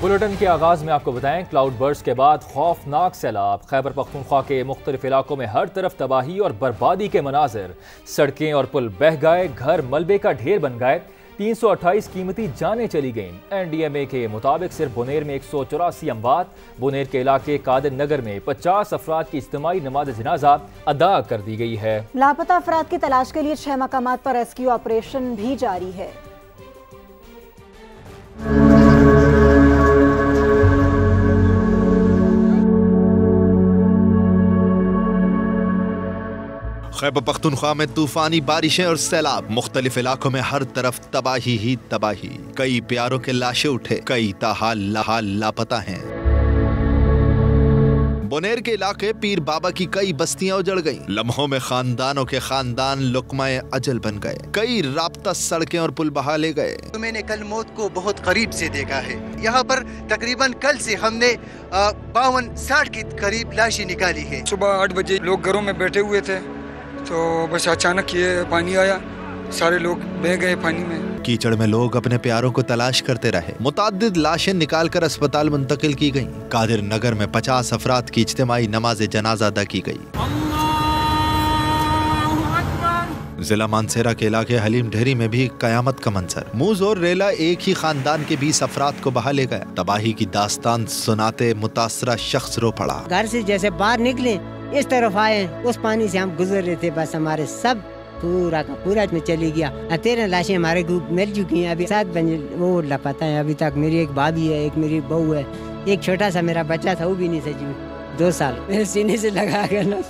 Bulletin के आगाज में आपको बताएं, क्लाउड बर्स्ट के बाद खौफनाक सैलाब। खैबर पख्तूनख्वा के मुख्तलिफ इलाकों में हर तरफ तबाही और बर्बादी के मनाजिर। सड़कें और पुल बह गए, घर मलबे का ढेर बन गए, 328 कीमती जानें चली गईं। NDMA के मुताबिक सिर्फ बुनेर में 184 अमवात। बुनेर के इलाके कादिर नगर में 50 अफराद की इज्तिमाई नमाज जनाजा अदा कर दी गई है। लापता अफराद की तलाश के लिए 6 मकामात पर रेस्क्यू ऑपरेशन भी जारी है। खैबर पख्तूनख्वा में तूफानी बारिशें और सैलाब। मुख्तलिफ इलाकों में हर तरफ तबाही ही तबाही। कई प्यारों के लाशें उठे, कई ताहाल लापता हैं। बुनेर के इलाके पीर बाबा की कई बस्तियां उजड़ गईं। लम्हों में खानदानों के खानदान लुक़्मा-ए अजल बन गए। कई राब्ता सड़कें और पुल बहा ले गए। तो मैंने कल मौत को बहुत करीब से देखा है। यहाँ पर तकरीबन कल से हमने 52-60 के करीब लाशें निकाली है। सुबह 8 बजे लोग घरों में बैठे हुए थे तो बस अचानक ये पानी आया, सारे लोग बह गए पानी में। कीचड़ में लोग अपने प्यारों को तलाश करते रहे। मुताद्दिद लाशें निकालकर अस्पताल मुंतकिल की गईं। कादिर नगर में 50 अफराद की इज्तिमाई नमाज जनाजा अदा की गई। जिला मानसेरा के इलाके हलीम ढेरी में भी कयामत का मंजर। मूज और रेला एक ही खानदान के 20 अफराद को बहा ले गया। तबाही की दास्तान सुनाते मुतासरा शख्स रो पड़ा। घर से जैसे बाहर निकले, इस तरफ आए, उस पानी से हम गुजर रहे थे, बस हमारे सब पूरा का पूरा में चली गया। 13 लाशें हमारे ग्रुप मिल चुकी हैं। अभी 7 बजे वो लापता है अभी तक। मेरी एक भाभी है, एक मेरी बहू है, एक छोटा सा मेरा बच्चा था, वो भी नहीं सजी 2 साल। मेरे सीने से लगा गया ना।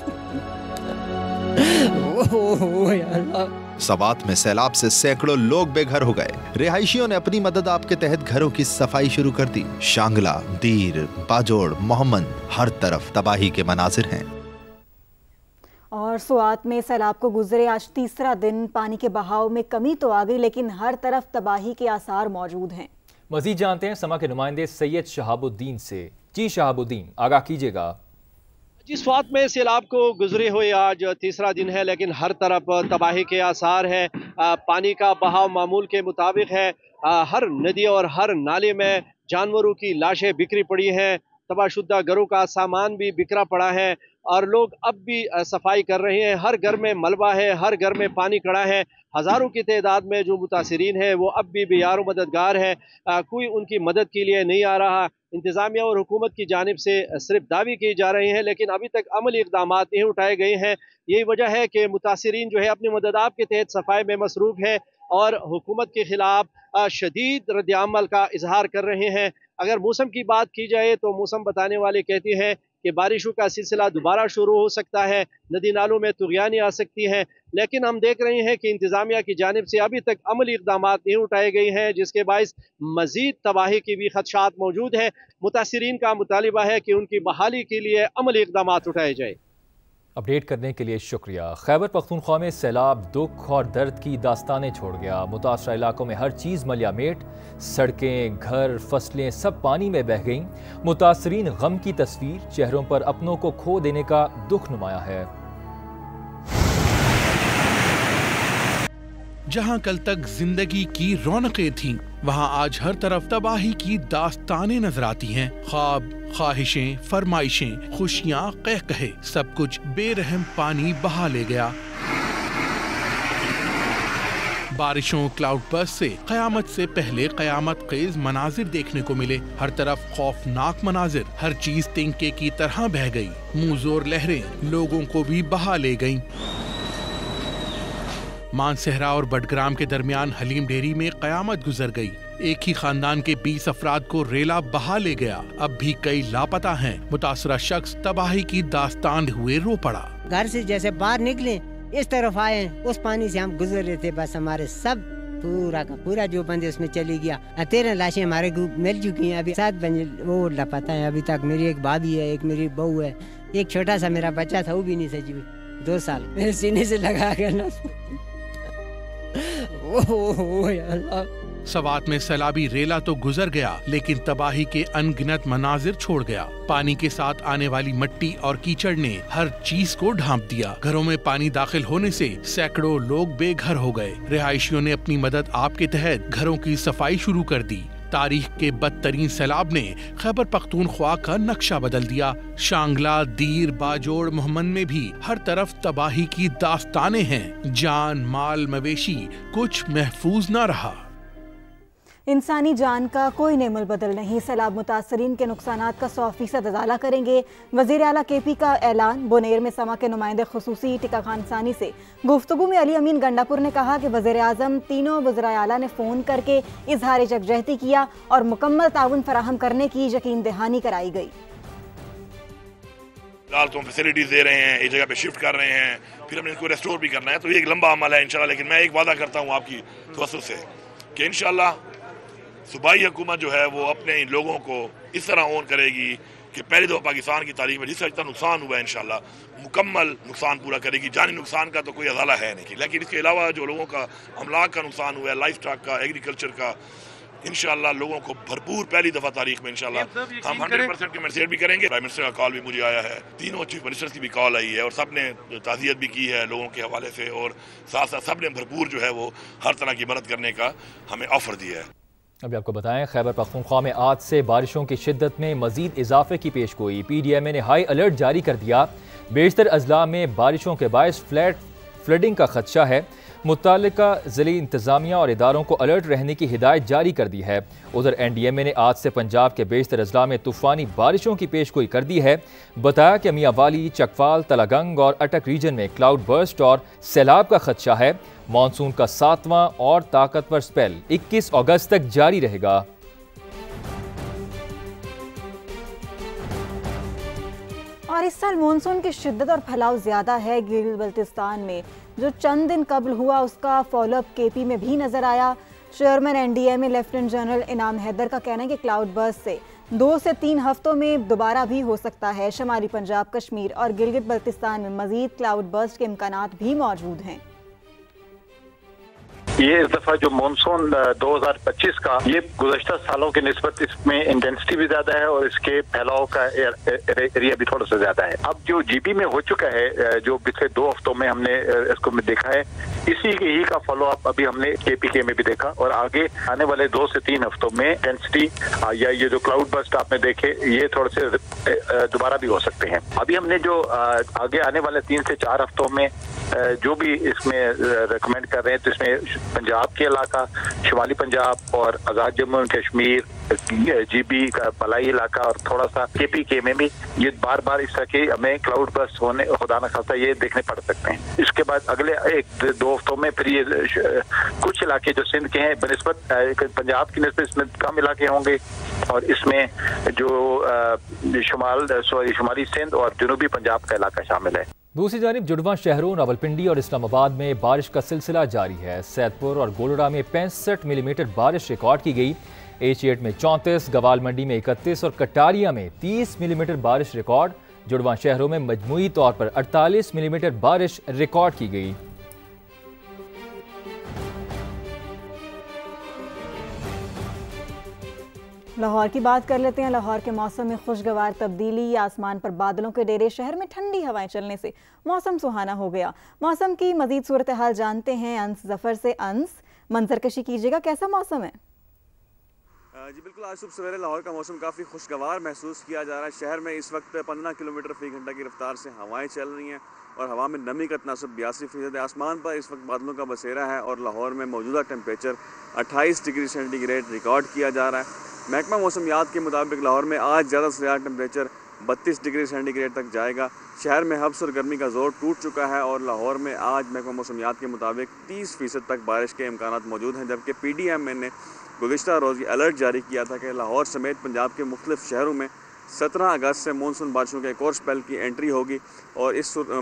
सवात में सैलाब से सैकड़ों लोग बेघर हो गए। रिहायशियों ने अपनी मदद आपके तहत घरों की सफाई शुरू कर दी। शांगला, दीर, बाजोड़, मोहम्मद, हर तरफ तबाही के मनाजिर हैं। और सुआत में सैलाब को गुजरे आज तीसरा दिन। पानी के बहाव में कमी तो आ गई, लेकिन हर तरफ तबाही के आसार मौजूद हैं। मजीद जानते हैं समा के नुमाइंदे सैयद शहाबुद्दीन से। जी शहाबुद्दीन, आगाह कीजिएगा। जी, स्वात में सैलाब को गुजरे हुए आज तीसरा दिन है, लेकिन हर तरफ तबाही के आसार हैं। पानी का बहाव मामूल के मुताबिक है। हर नदी और हर नाले में जानवरों की लाशें बिखरी पड़ी हैं। तबाहशुदा घरों का सामान भी बिखरा पड़ा है और लोग अब भी सफाई कर रहे हैं। हर घर में मलबा है, हर घर में पानी खड़ा है। हज़ारों की तादाद में जो मुतासिरीन है वो अब भी बेयार मददगार है। कोई उनकी मदद के लिए नहीं आ रहा। इंतज़ामिया और हुकूमत की जानिब से सिर्फ दावे किए जा रहे हैं, लेकिन अभी तक अमली इक़दाम नहीं उठाए गए हैं। यही वजह है कि मुतासिरीन जो है अपनी मदद आप के तहत सफाई में मसरूफ़ है और हुकूमत के खिलाफ शदीद रद्द-ए-अमल का इजहार कर रहे हैं। अगर मौसम की बात की जाए तो मौसम बताने वाले कहते हैं कि बारिशों का सिलसिला दोबारा शुरू हो सकता है, नदी नालों में तुग़यानी आ सकती हैं, लेकिन हम देख रहे हैं कि इंतज़ामिया की जानिब से अभी तक अमली इक़दाम नहीं उठाए गए हैं, जिसके बाइस मज़ीद तबाही की भी खदशात मौजूद है। मुतासिरीन का मुतालिबा है कि उनकी बहाली के लिए अमली इक़दाम उठाए जाए। अपडेट करने के लिए शुक्रिया। खैबर पख्तूनख्वा में सैलाब दुख और दर्द की दास्तानें छोड़ गया। मुतासरा इलाकों में हर चीज़ मलियामेट, सड़कें, घर, फसलें सब पानी में बह गईं। मुतासरीन गम की तस्वीर, चेहरों पर अपनों को खो देने का दुख नुमाया है। जहां कल तक जिंदगी की रौनकें थीं, वहां आज हर तरफ तबाही की दास्तानें नजर आती हैं। ख्वाब, ख्वाहिशें, फरमाइशें, खुशियां, कह-कहे, सब कुछ बेरहम पानी बहा ले गया। बारिशों, क्लाउड बर्स्ट से कयामत से पहले कयामत खेज मनाजिर देखने को मिले। हर तरफ खौफनाक मनाजिर, हर चीज तिनके की तरह बह गई। मुंहजोर लहरें लोगों को भी बहा ले गईं। मानसेहरा और बडग्राम के दरमियान हलीम ढेरी में कयामत गुजर गई। एक ही खानदान के 20 अफराद को रेला बहा ले गया। अब भी कई लापता हैं। मुतासरा शख्स तबाही की दास्तान हुए रो पड़ा। घर से जैसे बाहर निकले, इस तरफ आए, उस पानी से हम गुजर रहे थे, बस हमारे सब पूरा का पूरा जो बंदे उसमें चली गया। 13 लाशें हमारे ग्रुप मिल चुकी हैं। अभी 7 बजे वो लापता है अभी तक। मेरी एक भाभी है, एक मेरी बहू है, एक छोटा सा मेरा बच्चा था, वो भी नहीं सजी 2 साल। मेरे सीने से लगा गया ना। सवात में सैलाबी रेला तो गुजर गया, लेकिन तबाही के अनगिनत मनाजिर छोड़ गया। पानी के साथ आने वाली मिट्टी और कीचड़ ने हर चीज को ढांप दिया। घरों में पानी दाखिल होने से सैकड़ों लोग बेघर हो गए। रिहायशियों ने अपनी मदद आपके तहत घरों की सफाई शुरू कर दी। तारीख के बदतरीन सैलाब ने खैबर पख्तूनख्वा का नक्शा बदल दिया। शांगला, दीर, बाजोड़, मोहम्मद में भी हर तरफ तबाही की दास्तानें हैं। जान, माल, मवेशी कुछ महफूज न रहा। इंसानी जान का कोई नेमुल बदल नहीं। सैलाब मुतासरीन के नुकसानात का 100% अदाला करेंगे। वज़ीर आला KP का ऐलान। बोनेर में समा के नुमाइंदे खुसूसी टिका खान सानी से गुफ्तगू में अली अमीन गंडापुर ने कहा कि वज़ीर आज़म तीनों वज़राए आला ने फ़ोन करके इजहार यकजहती किया और मुकम्मल ताउन फराहम करने की यकीन दहानी कराई गई। तो हम फैसिलिटीज दे रहे हैं, एक जगह पे शिफ्ट कर रहे हैं, फिर हमने इसको रेस्टोर भी करना है, तो ये एक लंबा अमल है इंशाल्लाह। लेकिन मैं एक वादा करता हूँ आपकी तवज्जो से कि इंशाल्लाह सूबाई हुकूमत जो है वो अपने इन लोगों को इस तरह ओन करेगी कि पहली दफ़ा पाकिस्तान की तारीख में जिस तरह नुकसान हुआ है इंशाल्लाह मुकम्मल नुकसान पूरा करेगी। जानी नुकसान का तो कोई अदाला है नहीं, लेकिन इसके अलावा जो लोगों का अमलाक का नुकसान हुआ है, लाइफ स्टॉक का, एग्रीकल्चर का, इंशाल्लाह लोगों को भरपूर पहली दफ़ा तारीख में इंशाल्लाह हम 100% कम्पनसेट भी करेंगे। प्राइम मिनिस्टर का कॉल भी मुझे आया है, तीनों चीफ मिनिस्टर्स की भी कॉल आई है और सब ने ताज़ियत भी की है लोगों के हवाले से, और साथ साथ सब ने भरपूर जो है वो हर तरह की मदद करने का हमें ऑफर दिया है। अभी आपको बताएं, खैबर पख्तूनख्वा में आज से बारिशों की शिद्दत में मजीद इजाफे की पेशगोई। PDMA ने हाई अलर्ट जारी कर दिया। बेशतर अजला में बारिशों के बायस फ्लडिंग का खदशा है। मुत्तल्लिका ज़िली इंतज़ामिया और इदारों को अलर्ट रहने की हिदायत जारी कर दी है। उधर NDMA ने आज से पंजाब के बेशतर अजला में तूफ़ानी बारिशों की पेशगोई कर दी है। बताया कि मियांवाली, चकवाल, तलागंग और अटक रीजन में क्लाउड बर्स्ट और सैलाब का खदशा है। मानसून का 7वां और ताकतवर स्पेल 21 अगस्त तक जारी रहेगा। और इस साल मानसून की शिद्दत और फैलाव ज्यादा है। गिलगित बल्तिस्तान में जो चंद दिन कबल हुआ उसका फॉलोअप KP में भी नजर आया। चेयरमैन NDMA लेफ्टिनेंट जनरल इनाम हैदर का कहना है कि क्लाउड बर्स्ट से 2 से 3 हफ्तों में दोबारा भी हो सकता है। शुमाली पंजाब, कश्मीर और गिलगित बल्तिस्तान में मजीद क्लाउड बर्स्ट के इम्कानात भी मौजूद हैं। ये इस दफा जो मानसून 2025 का ये गुज़श्ता सालों की निस्बत इसमें इंटेंसिटी भी ज्यादा है और इसके फैलाव का एरिया भी थोड़ा सा ज्यादा है। अब जो GB में हो चुका है, जो पिछले 2 हफ्तों में हमने इसको देखा है, इसी ही का फॉलो अप अभी हमने KPK में भी देखा और आगे आने वाले 2 से 3 हफ्तों में इंटेंसिटी या ये जो क्लाउड बर्स्ट आपने देखे ये थोड़े से दोबारा भी हो सकते हैं। अभी हमने जो आगे आने वाले 3 से 4 हफ्तों में जो भी इसमें रिकमेंड कर रहे हैं, तो इसमें पंजाब के इलाका, शुमाली पंजाब और आज़ाद जम्मू एंड कश्मीर, GB का पलाई इलाका और थोड़ा सा KPK में भी ये बार बार इस तरह के हमें क्लाउड बर्स्ट होने खुदा न खास्ता ये देखने पड़ सकते हैं। इसके बाद अगले 1-2 हफ्तों में फिर ये कुछ इलाके जो सिंध के हैं बनिस्बत पंजाब की निस्बत इसमें कम इलाके होंगे और इसमें जो शुमाली सिंध और जनूबी पंजाब का इलाका शामिल है। दूसरी जानिब जुड़वां शहरों रावलपिंडी और इस्लामाबाद में बारिश का सिलसिला जारी है। सैदपुर और गोलड़ा में 65 मिलीमीटर बारिश रिकॉर्ड की गई। H8 में 34, गवाल मंडी में 31 और कटारिया में 30 मिलीमीटर बारिश रिकॉर्ड। जुड़वां शहरों में मजमूई तौर पर 48 मिलीमीटर बारिश रिकॉर्ड की गई। लाहौर की बात कर लेते हैं। लाहौर के मौसम में खुशगवार तब्दीली। आसमान पर बादलों के डेरे, शहर में ठंडी हवाएं चलने से मौसम सुहाना हो गया। मौसम की मजीद सूरत हाल जानते हैं अंस जफर से। अंस, मंजरकशी कीजिएगा, कैसा मौसम है? जी बिल्कुल, आज सुबह सवेरे लाहौर का मौसम काफ़ी खुशगवार महसूस किया जा रहा है। शहर में इस वक्त 15 किलोमीटर फी घंटा की रफ्तार से हवाएं चल रही हैं और हवा में नमी का तनासब 82% है। आसमान पर इस वक्त बादलों का बसेरा है और लाहौर में मौजूदा टेम्परेचर 28 डिग्री सेंटीग्रेड रिकॉर्ड किया जा रहा है। महकमा मौसमियात के मुताबिक लाहौर में आज ज़्यादा से ज़्यादा टेम्परेचर 32 डिग्री सेंटीग्रेड तक जाएगा। शहर में हब्स और गर्मी का जोर टूट चुका है और लाहौर में आज महकमा मौसमियात के मुताबिक 30% तक बारिश के इम्कानात मौजूद हैं। जबकि PDMA ने गुज़िश्ता रोज़ अलर्ट जारी किया था कि लाहौर समेत पंजाब के मुख्तलिफ शहरों में 17 अगस्त से मानसून बारिशों के एक और स्पेल की एंट्री होगी और इस स्पेल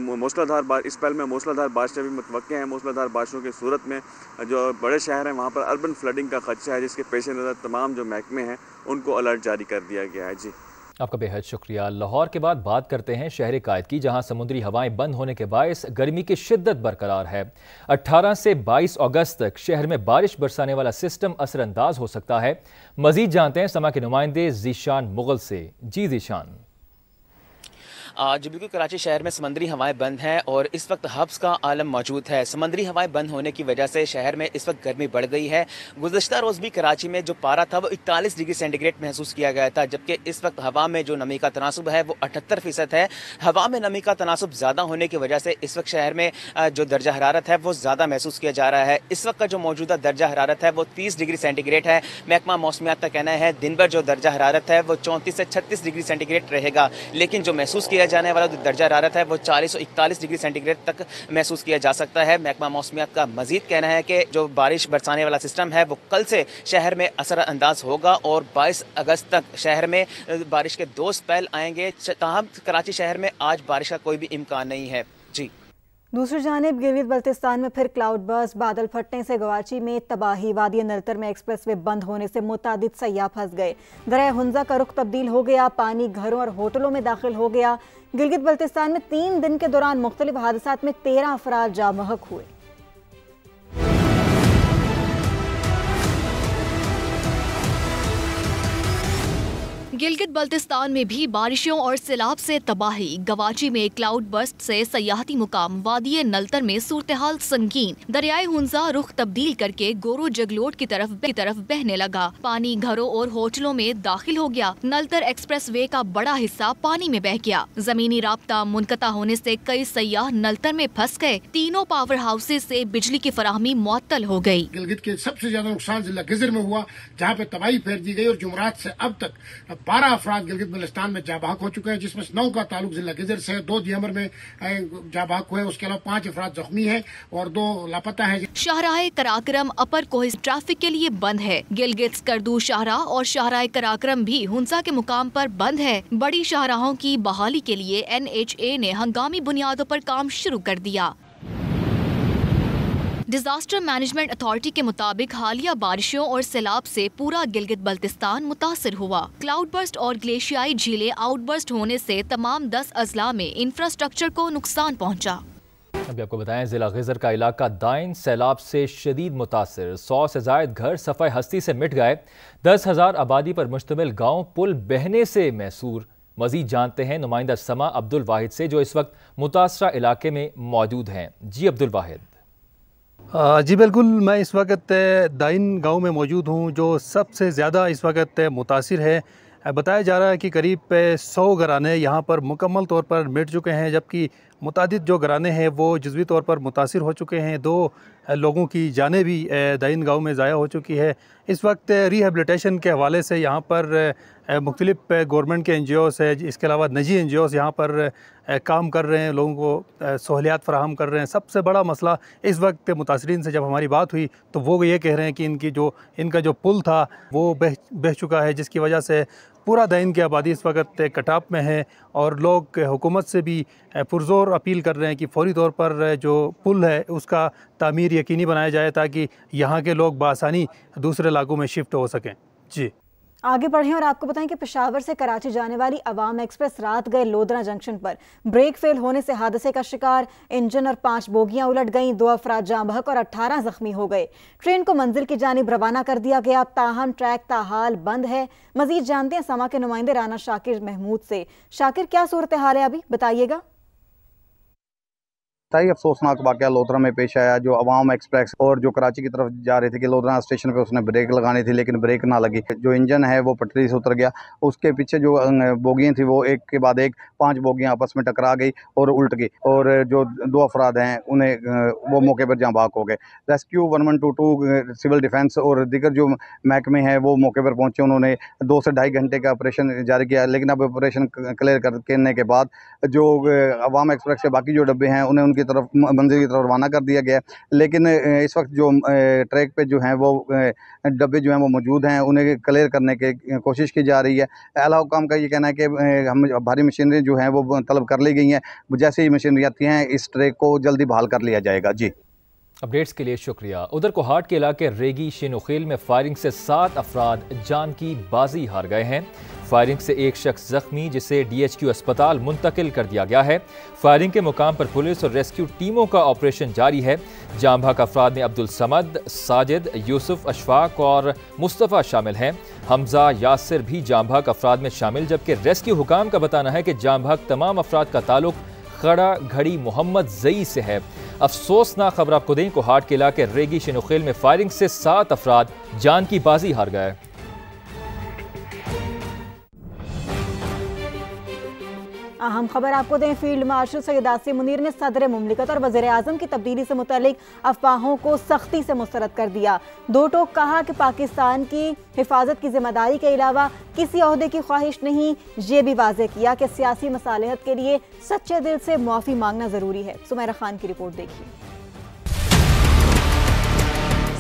में मूसलाधार बारिशें भी मुतवक्के हैं। मूसलाधार बारिशों की सूरत में जो बड़े शहर हैं वहाँ पर अर्बन फ्लडिंग का खदशा है, जिसके पेश नज़र तमाम जो महकमे हैं उनको अलर्ट जारी कर दिया गया है। जी, आपका बेहद शुक्रिया। लाहौर के बाद बात करते हैं शहर कायद की, जहां समुद्री हवाएं बंद होने के बायस गर्मी की शिद्दत बरकरार है। 18 से 22 अगस्त तक शहर में बारिश बरसाने वाला सिस्टम असरअंदाज हो सकता है। मजीद जानते हैं समा के नुमाइंदे जीशान मुगल से। जी जीशान। आज बिल्कुल कराची शहर में समंदरी हवाएं बंद हैं और इस वक्त हब्स का आलम मौजूद है। समंदरी हवाएं बंद होने की वजह से शहर में इस वक्त गर्मी बढ़ गई है। गुज़श्ता रोज़ भी कराची में जो पारा था वो 41 डिग्री सेंटीग्रेड महसूस किया गया था, जबकि इस वक्त हवा में जो नमी का तनासुब है वो 78% है। हवा में नमी का तनासुब ज़्यादा होने की वजह से इस वक्त शहर में जो दर्जा हरारत है वो ज़्यादा महसूस किया जा रहा है। इस वक्त का जो मौजूदा दर्जा हरारत है वो 30 डिग्री सेंटीग्रेड है। महकमा मौसमियात का कहना है दिन भर जो दर्जा हरारत है वो 34 से 36 डिग्री सेंटीग्रेड रहेगा, लेकिन जो महसूस किया जाने वाला जो दर्जा हरारत है वो 40 और 41 डिग्री सेंटीग्रेड तक महसूस किया जा सकता है। महकमा मौसमियात का मजीद कहना है कि जो बारिश बरसाने वाला सिस्टम है वो कल से शहर में असरअंदाज होगा और 22 अगस्त तक शहर में बारिश के 2 स्पेल आएंगे। ताहम कराची शहर में आज बारिश का कोई भी इम्कान नहीं है। जी, दूसरी जानिब गिलगित बल्तिस्तान में फिर क्लाउड बर्स्ट, बादल फटने से गवाची में तबाही। वादी नलतर में एक्सप्रेसवे बंद होने से मुतादिद सयाह फंस गए। दरिया हुंजा का रुख तब्दील हो गया, पानी घरों और होटलों में दाखिल हो गया। गिलगित बल्तिस्तान में 3 दिन के दौरान मुख्तलिफ हादसात में 13 अफराद जाँ बहक हुए। गिलगित बल्तिस्तान में भी बारिशों और सैलाब से तबाही। गवाची में क्लाउड बर्स्ट से सयाहती मुकाम वादी नलतर में सूरत हाल संगीन। दरियाए हुंजा रुख तब्दील करके गोरो जगलोट की तरफ बहने लगा। पानी घरों और होटलों में दाखिल हो गया। नलतर एक्सप्रेस वे का बड़ा हिस्सा पानी में बह गया। जमीनी राब्ता मुनक़ता होने से कई सयाह नलतर में फंस गए। तीनों पावर हाउसेज से बिजली की फराहमी मुअत्तल हो गई। गिलगित के सबसे ज्यादा नुकसान जिला गिजर में हुआ, जहाँ पे तबाही फैल दी गई और जुमरात से अब तक 12 अफराद गिलगित बल्तिस्तान में जाँ बहक हो चुके हैं, जिसमें 9 का ताल्लुक जिला गिजर से, 2 दियमर में जाँ बहक हुए। उसके अलावा 5 अफराद जख्मी हैं और 2 लापता हैं। शाहराह कराक्रम अपर कोहिस ट्रैफिक के लिए बंद है। गिलगित स्कर्दू शाहराह और शाहराह कराक्रम भी हुंजा के मुकाम पर बंद है। बड़ी शाहराहों की बहाली के लिए NHA ने हंगामी बुनियादों पर काम शुरू कर दिया। डिजास्टर मैनेजमेंट अथॉरिटी के मुताबिक हालिया बारिशों और सैलाब से पूरा गिलगित बल्तिस्तान मुतासिर हुआ। क्लाउड बर्स्ट और ग्लेशियाई झीलें आउटबर्स्ट होने से तमाम 10 अजला में इंफ्रास्ट्रक्चर को नुकसान पहुंचा। अभी आपको बताएं, जिला गिजर का इलाका दाइन सैलाब से शदीद मुतासिर। 100 से जायद घर सफ़ाई हस्ती से मिट गए। 10,000 आबादी पर मुश्तमिल गाँव पुल बहने से महसूर। मजीद जानते हैं नुमाइंदा समा अब्दुल वाहिद से, जो इस वक्त मुतासरा इलाके में मौजूद हैं। जी अब्दुल वाहिद। जी बिल्कुल, मैं इस वक्त दाइन गांव में मौजूद हूं, जो सबसे ज़्यादा इस वक्त मुतासिर है। बताया जा रहा है कि करीब 100 घराने यहाँ पर मुकम्मल तौर पर मिट चुके हैं, जबकि मुतादिद जो घराने हैं वो जुज़वी तौर पर मुतासिर हो चुके हैं। 2 लोगों की जानें भी दाइन गाँव में ज़ाया हो चुकी है। इस वक्त रिहेबिलिटेशन के हवाले से यहाँ पर मुख्तलिफ गवर्नमेंट के NGOs है, इसके अलावा निजी NGOs यहाँ पर काम कर रहे हैं, लोगों को सहूलियात फराहम कर रहे हैं। सबसे बड़ा मसला इस वक्त मुतासरीन से जब हमारी बात हुई तो वो ये कह रहे हैं कि इनका जो पुल था वो बह चुका है, जिसकी वजह से पूरा दाइन की आबादी इस वक्त कटाप में है और लोग हुकूमत से भी पुरजोर अपील कर रहे हैं कि फौरी तौर पर जो पुल है उसका तामीर यकीनी बनाया जाए, ताकि यहाँ के लोग बआसानी दूसरे इलाकों में शिफ्ट हो सकें। जी आगे बढ़ें और आपको बताएं कि पेशावर से कराची जाने वाली अवाम एक्सप्रेस रात गए लोधरा जंक्शन पर ब्रेक फेल होने से हादसे का शिकार। इंजन और 5 बोगियां उलट गईं। 2 अफराद जाँ बहक और 18 जख्मी हो गए। ट्रेन को मंजिल की जानिब रवाना कर दिया गया, ताहम ट्रैक ताहाल बंद है। मजीद जानते हैं समा के नुमाइंदे राना शाकिर महमूद से। शाकिर, क्या सूरत हाल है अभी, बताइएगा। ही अफसोसनाक वाक़या लोधरा में पेश आया। जो अवाम एक्सप्रेस और जो कराची की तरफ जा रही थी कि लोधरा स्टेशन पे उसने ब्रेक लगानी थी, लेकिन ब्रेक ना लगी। जो इंजन है वो पटरी से उतर गया। उसके पीछे जो बोगियाँ थी वो एक के बाद एक 5 बोगियाँ आपस में टकरा गई और उल्ट गई, और जो 2 अफराद हैं उन्हें वो मौके पर जाँ बहक हो गए। रेस्क्यू 1122 सिविल डिफेंस और दीगर जो महकमे हैं वो मौके पर पहुँचे। उन्होंने 2 से 2.5 घंटे का ऑपरेशन जारी किया, लेकिन अब ऑपरेशन क्लियर करने के बाद जो अवाम एक्सप्रेस के बाकी जो डब्बे हैं उन्हें की तरफ मंजिल की तरफ रवाना कर दिया गया। लेकिन इस वक्त जो ट्रैक पे जो हैं वो डब्बे जो हैं वो मौजूद हैं, उन्हें क्लियर करने की कोशिश की जा रही है। आला हुकाम का ये कहना है कि हम भारी मशीनरी जो हैं वो तलब कर ली गई हैं। जैसे ही मशीनरी आती हैं इस ट्रैक को जल्दी बहाल कर लिया जाएगा। जी, अपडेट्स के लिए शुक्रिया। उधर कोहाट के इलाके रेगी शिनुखेल में फायरिंग से 7 अफराद जान की बाजी हार गए हैं। फायरिंग से एक शख्स जख्मी, जिसे DHQ अस्पताल मुंतकिल कर दिया गया है। फायरिंग के मुकाम पर पुलिस और रेस्क्यू टीमों का ऑपरेशन जारी है। जाम भाग अफराद में अब्दुल समद, साजिद, यूसुफ, अशफाक और मुस्तफ़ा शामिल हैं। हमजा, यासिर भी जाम भाग अफराद में शामिल, जबकि रेस्क्यू हुकाम का बताना है कि जाम भाग तमाम अफराद का ताल्लुक खड़ा घड़ी मोहम्मद जई से है। अफसोसनाक खबर आपको दें, कोहाट के इलाके रेगी शिनुखेल में फायरिंग से 7 अफराद जान की बाजी हार गए। अहम खबर आपको दें, फील्ड मार्शल सैयद आसिम मुनीर ने सदर मुमलिकत और वज़ीर आज़म की तब्दीली से मुतालिक अफवाहों को सख्ती से मुस्तरद कर दिया। दो टोक कहा कि पाकिस्तान की हिफाजत की जिम्मेदारी के अलावा किसी ओहदे की ख्वाहिश नहीं। ये भी वाज़ेह किया कि सियासी मसालहत के लिए सच्चे दिल से माफ़ी मांगना ज़रूरी है। सुमैरा खान की रिपोर्ट देखिए।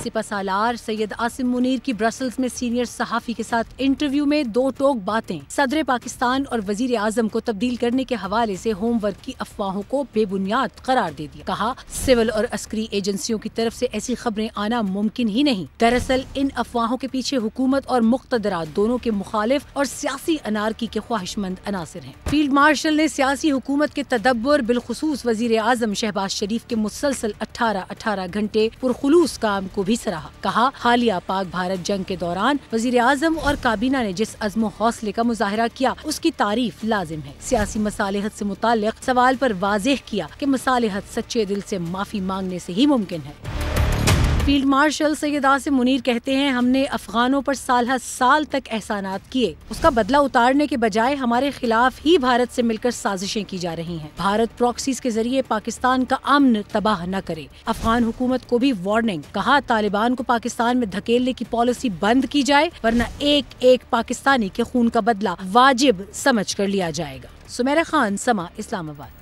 सिपहसालार सैयद आसिम मुनीर की ब्रसल्स में सीनियर सहाफ़ी के साथ इंटरव्यू में दो टोक बातें। सदर पाकिस्तान और वजीर आजम को तब्दील करने के हवाले से होमवर्क की अफवाहों को बेबुनियाद करार दे दिया। कहा, सिविल और अस्करी एजेंसियों की तरफ से ऐसी खबरें आना मुमकिन ही नहीं। दरअसल इन अफवाहों के पीछे हुकूमत और मुक़्तदरा दोनों के मुखालिफ और सियासी अनारकी के ख्वाहिशमंद अनासिर हैं। फील्ड मार्शल ने सियासी हुकूमत के तदब्बर बिलखुसूस वजीर आजम शहबाज शरीफ के मुसलसल 18 घंटे पुरखुलूस काम को भी सराहा। कहा, हालिया पाक भारत जंग के दौरान वजीर आजम और काबीना ने जिस अज़्म हौसले का मुजाहरा किया उसकी तारीफ लाजिम है। सियासी मसालिहत से मुताल्लिक सवाल पर वाज़ेह किया कि मसालिहत सच्चे दिल से माफी मांगने से ही मुमकिन है। फील्ड मार्शल सैयद आसिम मुनीर कहते हैं, हमने अफगानों पर साल तक एहसानात किए, उसका बदला उतारने के बजाय हमारे खिलाफ ही भारत से मिलकर साजिशें की जा रही हैं। भारत प्रॉक्सीज के जरिए पाकिस्तान का अमन तबाह न करे। अफगान हुकूमत को भी वार्निंग। कहा, तालिबान को पाकिस्तान में धकेलने की पॉलिसी बंद की जाए, वरना एक पाकिस्तानी के खून का बदला वाजिब समझ कर लिया जाएगा। सुमैरा खान, समा, इस्लामाबाद।